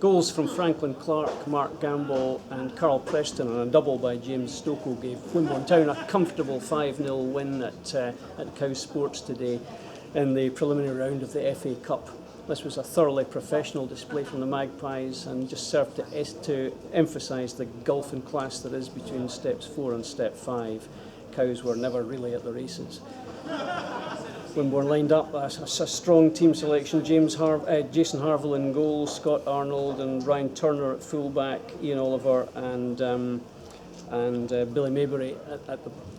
Goals from Franklin Clark, Mark Gamble and Carl Preston, and a double by James Stocco gave Wimborne Town a comfortable 5-0 win at Cow Sports today in the preliminary round of the FA Cup. This was a thoroughly professional display from the Magpies and just served to emphasise the gulf in class there is between steps 4 and step 5. Cows were never really at the races. Wimborne lined up a strong team selection. Jason Harville in goal, Scott Arnold and Ryan Turner at fullback, Ian Oliver and Billy Maybury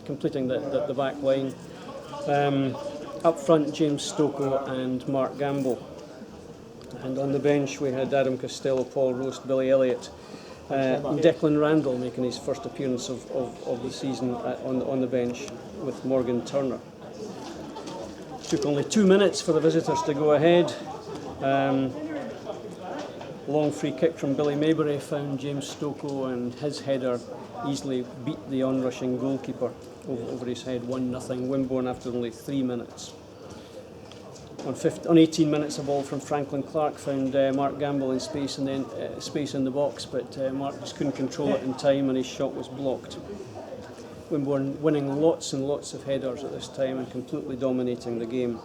completing the back line. Up front, James Stocco and Mark Gamble. And on the bench we had Adam Costello, Paul Roast, Billy Elliott, and Declan Randall making his first appearance of the season on the bench with Morgan Turner. Took only 2 minutes for the visitors to go ahead. Long free kick from Billy Maybury found James Stocco, and his header easily beat the onrushing goalkeeper over his head. 1-0 Wimborne after only 3 minutes. On 18 minutes, a ball from Franklin Clark found Mark Gamble in space in the box, but Mark just couldn't control it in time and his shot was blocked. Wimborne winning lots and lots of headers at this time and completely dominating the game.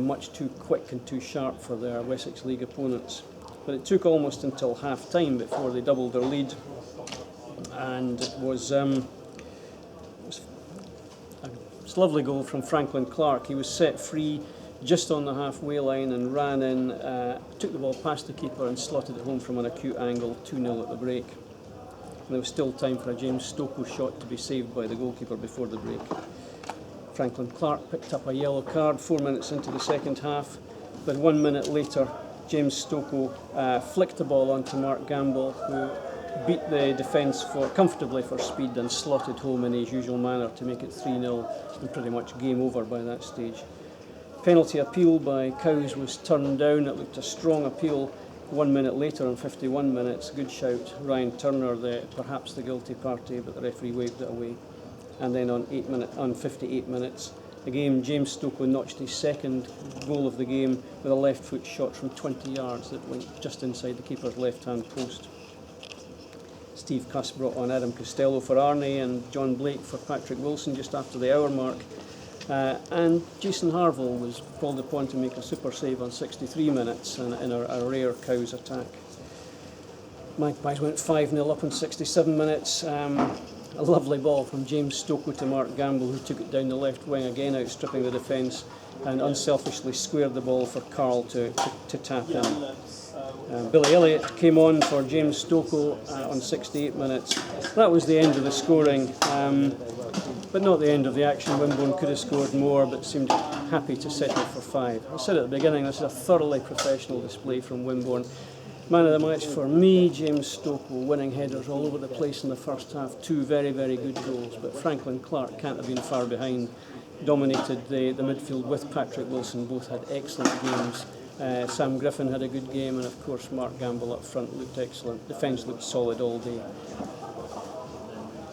Much too quick and too sharp for their Wessex League opponents. But it took almost until half-time before they doubled their lead, and it was a lovely goal from Franklin Clark. He was set free just on the halfway line and ran in, took the ball past the keeper and slotted it home from an acute angle, 2-0 at the break. And there was still time for a James Stocco shot to be saved by the goalkeeper before the break. Franklin Clark picked up a yellow card 4 minutes into the second half, but 1 minute later James Stocco flicked the ball onto Mark Gamble, who beat the defence comfortably for speed and slotted home in his usual manner to make it 3-0 and pretty much game over by that stage. Penalty appeal by Cows was turned down. It looked a strong appeal. 1 minute later, on 51 minutes, good shout, Ryan Turner, perhaps the guilty party, but the referee waved it away. And then on 58 minutes, again James Stocco notched his second goal of the game with a left foot shot from 20 yards that went just inside the keeper's left hand post. Steve Cuss brought on Adam Costello for Arnie and John Blake for Patrick Wilson just after the hour mark. And Jason Harville was called upon to make a super save on 63 minutes in a rare Cows attack. Magpies went 5-0 up in 67 minutes. A lovely ball from James Stocco to Mark Gamble, who took it down the left wing again, outstripping the defence, and unselfishly squared the ball for Carl to tap in. Billy Elliott came on for James Stocco on 68 minutes. That was the end of the scoring. But not the end of the action. Wimborne could have scored more, but seemed happy to settle for 5. I said at the beginning, this is a thoroughly professional display from Wimborne. Man of the match for me, James Stocco, winning headers all over the place in the first half. 2 very, very good goals, but Franklin Clark can't have been far behind. Dominated the midfield with Patrick Wilson. Both had excellent games. Sam Griffin had a good game, and of course Mark Gamble up front looked excellent. Defence looked solid all day.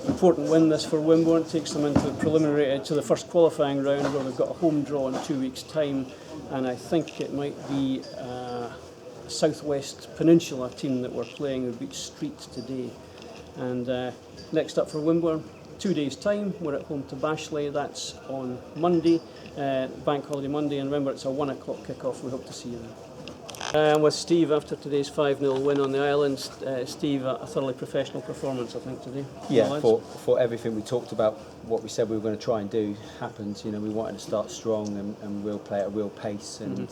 Important win this for Wimborne, takes them into the first qualifying round, where we've got a home draw in 2 weeks' time, and I think it might be a Southwest Peninsula team that we're playing who beat Street today. And next up for Wimborne, 2 days' time, we're at home to Bashley. That's on Monday, Bank Holiday Monday, and remember it's a 1 o'clock kick-off. We hope to see you then. With Steve after today's 5-0 win on the island. Steve, a thoroughly professional performance, I think, today. Yeah, for everything we talked about, what we said we were going to try and do happened. You know, we wanted to start strong and we'll play at a real pace, and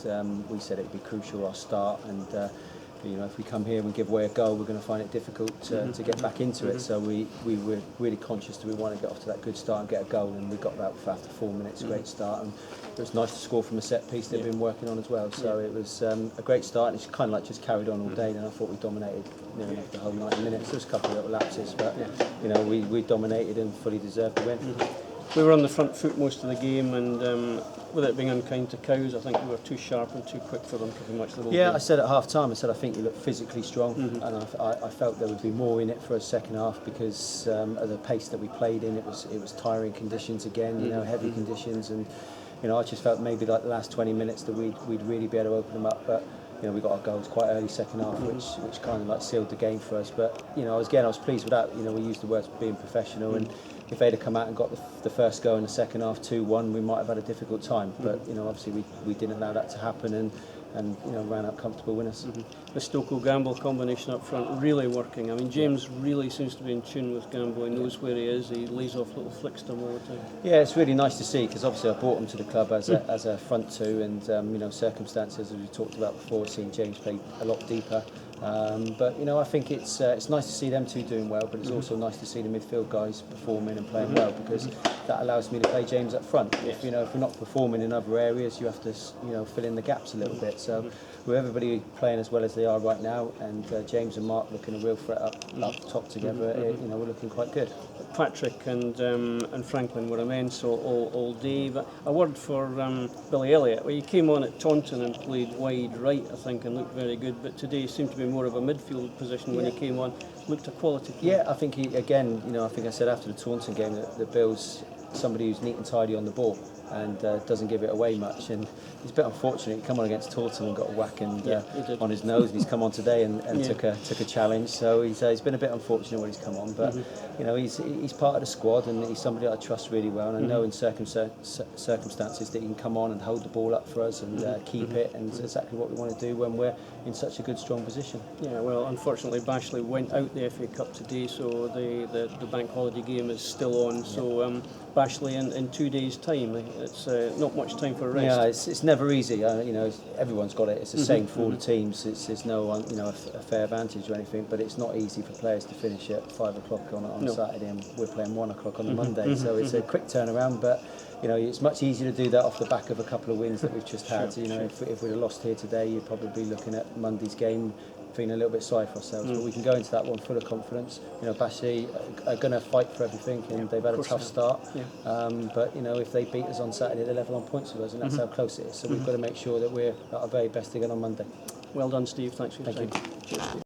we said it'd be crucial our start. And you know, if we come here and give away a goal, we're going to find it difficult to get back into it. So we were really conscious that we want to get off to that good start and get a goal, and we got that after 4 minutes. Great start, and it was nice to score from a set piece they've been working on as well. So it was a great start, and it's kind of like just carried on all day. And I thought we dominated near enough the whole 90 minutes. There was a couple of little lapses, but you know, we dominated and fully deserved the win. We were on the front foot most of the game, and with it being unkind to Cows, I think we were too sharp and too quick for them pretty much the whole game. I said at half time, I said I think you look physically strong, and I felt there would be more in it for a second half because of the pace that we played in. It was tiring conditions again, you know, heavy conditions, and you know, I just felt maybe like the last 20 minutes that we'd really be able to open them up, but you know, we got our goals quite early second half, which kind of like sealed the game for us. But you know, again, I was pleased with that. You know, we used the words being professional, and if they'd have come out and got the first goal in the second half, 2-1, we might have had a difficult time. But you know, obviously we didn't allow that to happen, and you know, ran out comfortable winners. The Stokoe-Gamble combination up front really working. I mean, James really seems to be in tune with Gamble. He knows where he is. He lays off little flicks to him all the time. Yeah, it's really nice to see, because obviously I brought him to the club as a front two, and you know, circumstances, as we talked about before, seeing James play a lot deeper. But you know, I think it's nice to see them two doing well, but it's also nice to see the midfield guys performing and playing well, because that allows me to play James up front. If you know, if we're not performing in other areas, you have to, you know, fill in the gaps a little bit. So with everybody playing as well as they are right now, and James and Mark looking a real threat up top together, you know, we're looking quite good. Patrick and Franklin were immense all day. But a word for Billy Elliott. Well, he came on at Taunton and played wide right, I think, and looked very good. But today seemed to be more of a midfield position when he came on. Looked a quality player. Yeah, I think he, again, you know, I think I said after the Taunton game that the Bill's somebody who's neat and tidy on the ball and doesn't give it away much, and he's a bit unfortunate. He come on against Taunton and got a whack and on his nose, and he's come on today and took a challenge, so he's been a bit unfortunate when he's come on, but you know, he's part of the squad, and he's somebody that I trust really well, and I know in circumstances that he can come on and hold the ball up for us and keep it, and it's exactly what we want to do when we're in such a good strong position. Yeah, well, unfortunately Bashley went out the FA Cup today, so the bank holiday game is still on, so Bashley in 2 days' time. It's not much time for rest. Yeah, it's never easy. You know, everyone's got it. It's the same for all the teams. It's no you know, a fair advantage or anything, but it's not easy for players to finish at 5 o'clock on Saturday, and we're playing 1 o'clock on the Monday. So it's a quick turnaround, but you know, it's much easier to do that off the back of a couple of wins that we've just had. You know, if we'd have lost here today, you'd probably be looking at Monday's game feeling a little bit sorry for ourselves, but we can go into that one full of confidence. You know, Bashley are going to fight for everything, and they've had a tough start. But you know, if they beat us on Saturday, they're level on points with us, and that's how close it is. So we've got to make sure that we're at our very best again on Monday. Well done, Steve. Thanks for your time. Thank you. Cheers, Steve.